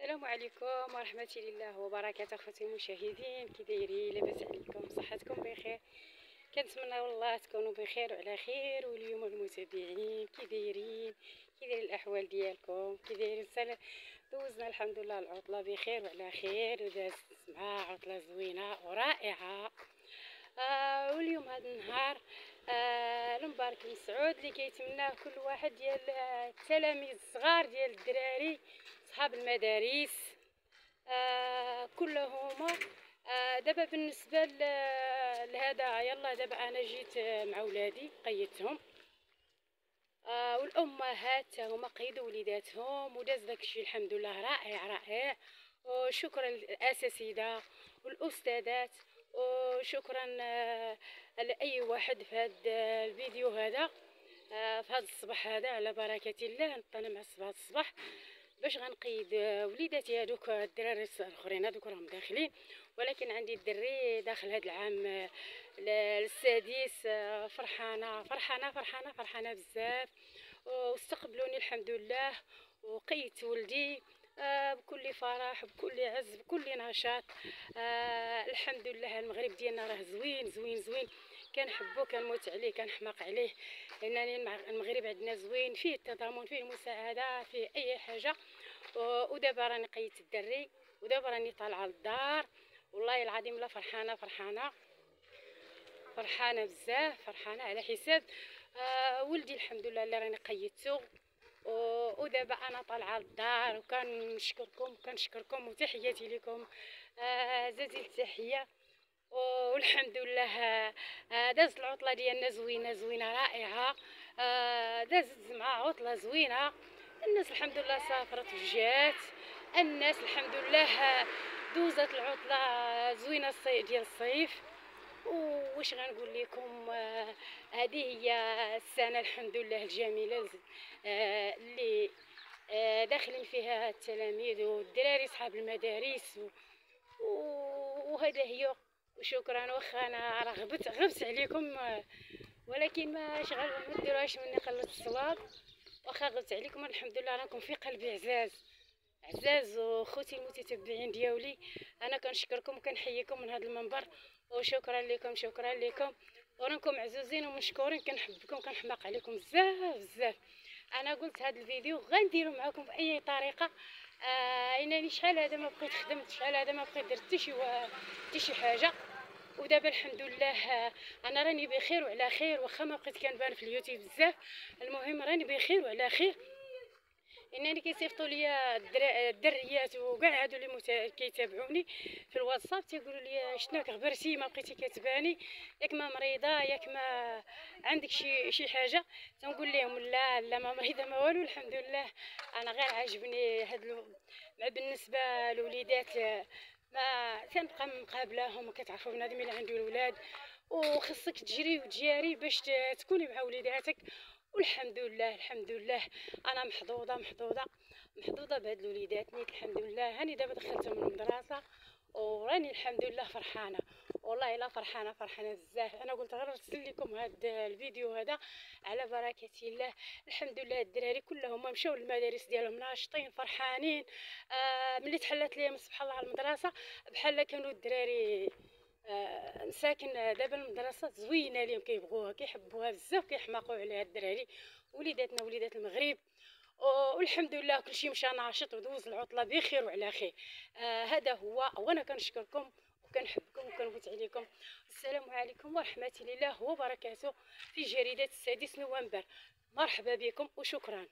السلام عليكم ورحمة الله وبركاته. اخوتي المشاهدين، كي دايرين؟ لاباس عليكم؟ صحتكم بخير؟ كنتمنى والله تكونوا بخير وعلى خير. واليوم المتابعين كي دايرين؟ كي داير الاحوال ديالكم؟ كي دايرين؟ دوزنا الحمد لله العطله بخير وعلى خير، ودازت مع عطله زوينه ورائعه. واليوم هذا النهار المبارك المسعود اللي كيتمناه كل واحد ديال التلاميذ الصغار ديال الدراري صحاب المدارس كلهم. دابا بالنسبه لهذا، يلا دابا انا جيت مع ولادي قيدتهم، والامهات هما قيدوا وليداتهم، وداز داكشي الحمد لله رائع رائع. وشكرا للاساتذه والاستاذات، وشكرا لاي واحد في هذا الفيديو هذا، في هذا الصباح هذا على بركه الله. نطلع مع الصباح الصباح باش غنقيد وليداتي هذوك الدراري الاخرين هذوك راهم داخلين، ولكن عندي الدري داخل هذا العام السادس. فرحانه فرحانه فرحانه فرحانه بزاف، واستقبلوني الحمد لله، وقيت ولدي بكل فرح بكل عز بكل نشاط. الحمد لله. المغرب ديالنا راه زوين زوين زوين، كنحبو كنموت عليه كنحماق عليه، لانني المغرب عندنا زوين، فيه التضامن، فيه المساعده، فيه اي حاجه. ودابا راني قيت الدري، ودابا راني طالعه للدار. والله العظيم لا فرحانه فرحانه فرحانه بزاف، فرحانه على حساب ولدي الحمد لله اللي راني قيدته. ودابا انا طالعه للدار، وكنشكركم وتحياتي لكم جزيل التحيه. والحمد لله دازت العطله ديالنا زوينه زوينه رائعه. دازت مع عطله زوينه، الناس الحمد لله سافرت وجات، الناس الحمد لله دوزت العطله زوينه ديال الصيف. واش غنقول لكم، هذه هي السنه الحمد لله الجميله اللي داخلين فيها التلاميذ والدراري صحاب المدارس، وهذا هي. وشكرا. واخا انا راه غبت عليكم، ولكن ما ديروهاش مني قله الصواب. واخا غبت عليكم، الحمد لله راكم في قلبي عزاز وخوتي المتتبعين ديالي. انا كنشكركم وكنحييكم من هذا المنبر، وشكرا لكم شكرا لكم، وراكم عزوزين ومشكورين. كنحبكم كنحماق عليكم بزاف بزاف. انا قلت هذا الفيديو غنديرو معكم باي طريقه. انني شحال هذا ما بقيت خدمت، شحال هذا ما بقيت درت حتى شي حاجه. ودابا الحمد لله انا راني بخير وعلى خير، واخا ما بقيت كنبان في اليوتيوب بزاف، المهم راني بخير وعلى خير. انني كيصيفطوا لي الدريات وكاع هادو اللي كيتابعوني في الواتساب، تيقولوا لي شناك غبرتي ما بقيتي كتباني، ياك ما مريضه، ياك ما عندك شي حاجه. تنقول لهم لا لا ما مريضه ما والو، الحمد لله. انا غير عاجبني مع بالنسبه لوليدات، ما تنبقى مقابلاهم وكتعرفوا بنادم اللي عنده الولاد، وخصك تجري وتجاري باش تكوني مع وليداتك. والحمد لله الحمد لله انا محظوظه بهاد الوليدات نيت، الحمد لله. هاني دابا دخلتهم المدرسه، وراني الحمد لله فرحانه، والله الا فرحانه بزاف. انا قلت غير نرسل لكم هذا الفيديو هذا على بركه الله. الحمد لله الدراري كلهم مشاو للمدارس ديالهم ناشطين فرحانين. ملي تحلت ليهم سبحان الله المدرسه، بحال كانوا الدراري مساكن. دابا المدرسه زوينه ليهم، كيبغوها كيحبوها بزاف، كيحماقوا عليها الدراري وليداتنا وليدات المغرب. والحمد لله كلشي مشى ناشط، ودوز العطله بخير وعلى خير. هذا هو، وانا كنشكركم وكنحبكم وكنبوت عليكم. السلام عليكم ورحمه الله وبركاته في جريده السادس نوفمبر. مرحبا بكم وشكرا.